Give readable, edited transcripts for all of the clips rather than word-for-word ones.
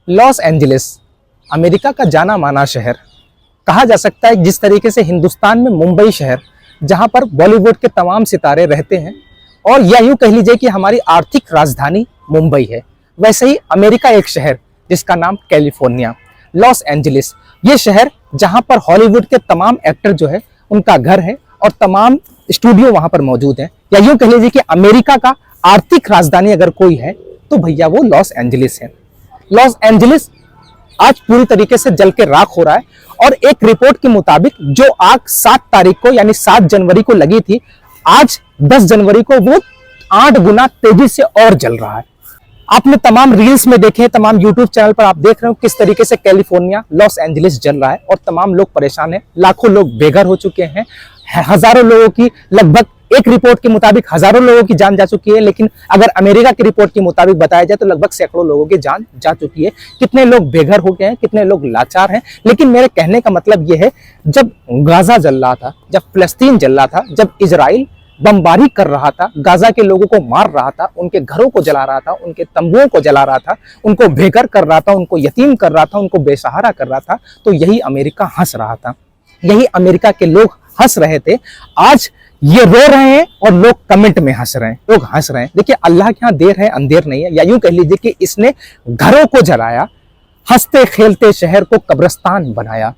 Los Angeles America का जाना माना शहर कहा जा सकता है। जिस तरीके से हिंदुस्तान में मुंबई शहर, जहां पर बॉलीवुड के तमाम सितारे रहते हैं, और या यूं कह लीजिए कि हमारी आर्थिक राजधानी मुंबई है, वैसे ही अमेरिका एक शहर जिसका नाम कैलिफोर्निया, लॉस एंजलिस, ये शहर जहां पर हॉलीवुड के तमाम एक्टर जो है उनका घर है और तमाम स्टूडियो वहां पर मौजूद हैं। या यूं कह लीजिए कि अमेरिका का आर्थिक राजधानी अगर कोई है तो भैया वो लॉस एंजलिस है। लॉस एंजलिस आज पूरी तरीके से जल के राख हो रहा है, और एक रिपोर्ट के मुताबिक जो आग 7 तारीख को यानी 7 जनवरी को लगी थी, आज 10 जनवरी को वो 8 गुना तेजी से और जल रहा है। आपने तमाम रील्स में देखे, तमाम यूट्यूब चैनल पर आप देख रहे हो किस तरीके से कैलिफोर्निया, लॉस एंजलिस जल रहा है और तमाम लोग परेशान हैं। लाखों लोग बेघर हो चुके हैं, हजारों लोगों की, लगभग एक रिपोर्ट के मुताबिक हजारों लोगों की जान जा चुकी है, लेकिन अगर अमेरिका की रिपोर्ट के मुताबिक बताया जाए तो लगभग सैकड़ों लोगों की जान जा चुकी है। कितने लोग बेघर हो गए हैं, कितने लोग लाचार हैं। लेकिन मेरे कहने का मतलब यह है, जब गाजा जल रहा था, जब फिलिस्तीन जल रहा था, जब इजराइल बमबारी कर रहा था, गाजा के लोगों को मार रहा था, उनके घरों को जला रहा था, उनके तंबुओं को जला रहा था, उनको बेघर कर रहा था, उनको यतीम कर रहा था, उनको बेसहारा कर रहा था, तो यही अमेरिका हंस रहा था, यही अमेरिका के लोग हंस रहे थे। आज ये रो रहे हैं और लोग कमेंट में हंस रहे हैं, लोग हंस रहे हैं। देखिए, अल्लाह के यहाँ देर है अंधेर नहीं है, या यूं कह लीजिए कि इसने घरों को जलाया, हंसते खेलते शहर को कब्रिस्तान बनाया,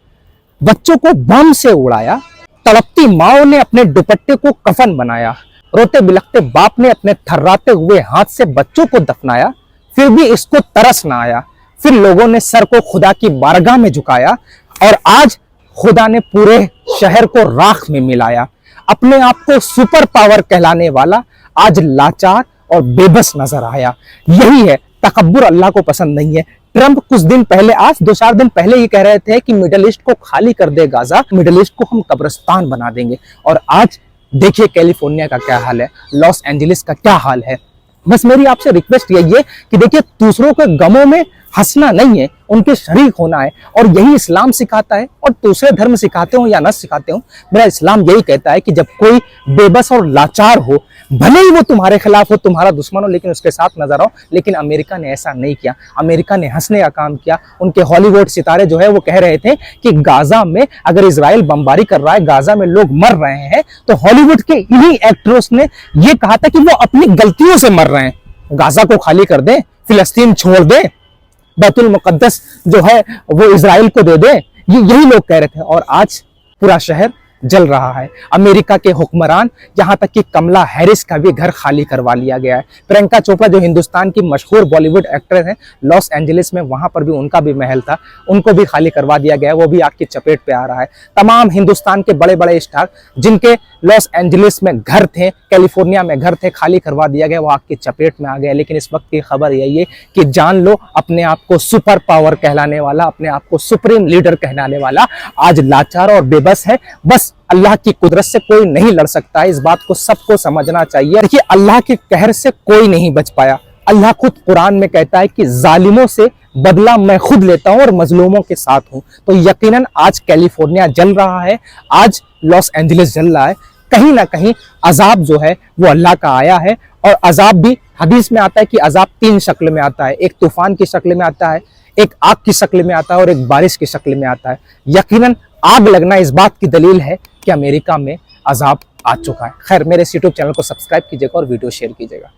बच्चों को बम से उड़ाया, तड़पती माओ ने अपने दुपट्टे को कफन बनाया, रोते बिलखते बाप ने अपने थर्राते हुए हाथ से बच्चों को दफनाया, फिर भी इसको तरस ना आया। फिर लोगों ने सर को खुदा की बारगाह में झुकाया, और आज खुदा ने पूरे शहर को राख में मिलाया। अपने आप को सुपर पावर कहलाने वाला आज लाचार और बेबस नजर आया। यही है, तकब्बुर अल्लाह को पसंद नहीं है। ट्रंप कुछ दिन पहले, आज 2-4 दिन पहले ये कह रहे थे कि मिडिल ईस्ट को खाली कर दे गाजा, मिडिल ईस्ट को हम कब्रिस्तान बना देंगे। और आज देखिए कैलिफोर्निया का क्या हाल है, लॉस एंजलिस का क्या हाल है। बस मेरी आपसे रिक्वेस्ट यही है कि देखिए, दूसरों के गमों में हंसना नहीं है, उनके शरीक होना है, और यही इस्लाम सिखाता है। और दूसरे धर्म सिखाते हो या न सिखाते हो, मेरा इस्लाम यही कहता है कि जब कोई बेबस और लाचार हो, भले ही वो तुम्हारे खिलाफ हो, तुम्हारा दुश्मन हो, लेकिन उसके साथ नजर आओ। लेकिन अमेरिका ने ऐसा नहीं किया, अमेरिका ने हंसने का काम किया। उनके हॉलीवुड सितारे जो है वो कह रहे थे कि गाजा में अगर इजराइल बमबारी कर रहा है, गाजा में लोग मर रहे हैं, तो हॉलीवुड के इन्हीं एक्टर्स ने ये कहा था कि वो अपनी गलतियों से मर रहे हैं, गाजा को खाली कर दें, फिलिस्तीन छोड़ दें, बैतुल मुकद्दस जो है वो इजराइल को दे दे। यही लोग कह रहे थे, और आज पूरा शहर जल रहा है। अमेरिका के हुक्मरान, यहां तक कि कमला हैरिस का भी घर खाली करवा लिया गया है। प्रियंका चोपड़ा जो हिंदुस्तान की मशहूर बॉलीवुड एक्ट्रेस हैं, लॉस एंजलिस में वहां पर भी उनका भी महल था, उनको भी खाली करवा दिया गया है, वो भी आग की चपेट पे आ रहा है। तमाम हिंदुस्तान के बड़े बड़े स्टार जिनके लॉस एंजलिस में घर थे, कैलिफोर्निया में घर थे, खाली करवा दिया गया, वो आग की चपेट में आ गया। लेकिन इस वक्त की खबर यही है कि जान लो, अपने आप को सुपर पावर कहलाने वाला, अपने आप को सुप्रीम लीडर कहलाने वाला आज लाचार और बेबस है। बस अल्लाह की कुदरत से कोई नहीं लड़ सकता है, इस बात को सबको समझना चाहिए। देखिए, अल्लाह के कहर से कोई नहीं बच पाया। अल्लाह खुद कुरान में कहता है कि जालिमों से बदला मैं खुद लेता हूं और मजलूमों के साथ हूं। तो यकीनन आज कैलिफोर्निया जल रहा है, आज लॉस एंजलिस जल रहा है। कहीं ना कहीं अजाब जो है वो अल्लाह का आया है, और अजाब भी हदीस में आता है कि अजाब 3 शक्ल में आता है, एक तूफान की शक्ल में आता है, एक आग की शक्ल में आता है, और एक बारिश की शक्ल में आता है। यकीनन आग लगना इस बात की दलील है कि अमेरिका में अजाब आ चुका है। खैर, मेरे इस यूट्यूब चैनल को सब्सक्राइब कीजिएगा और वीडियो शेयर कीजिएगा।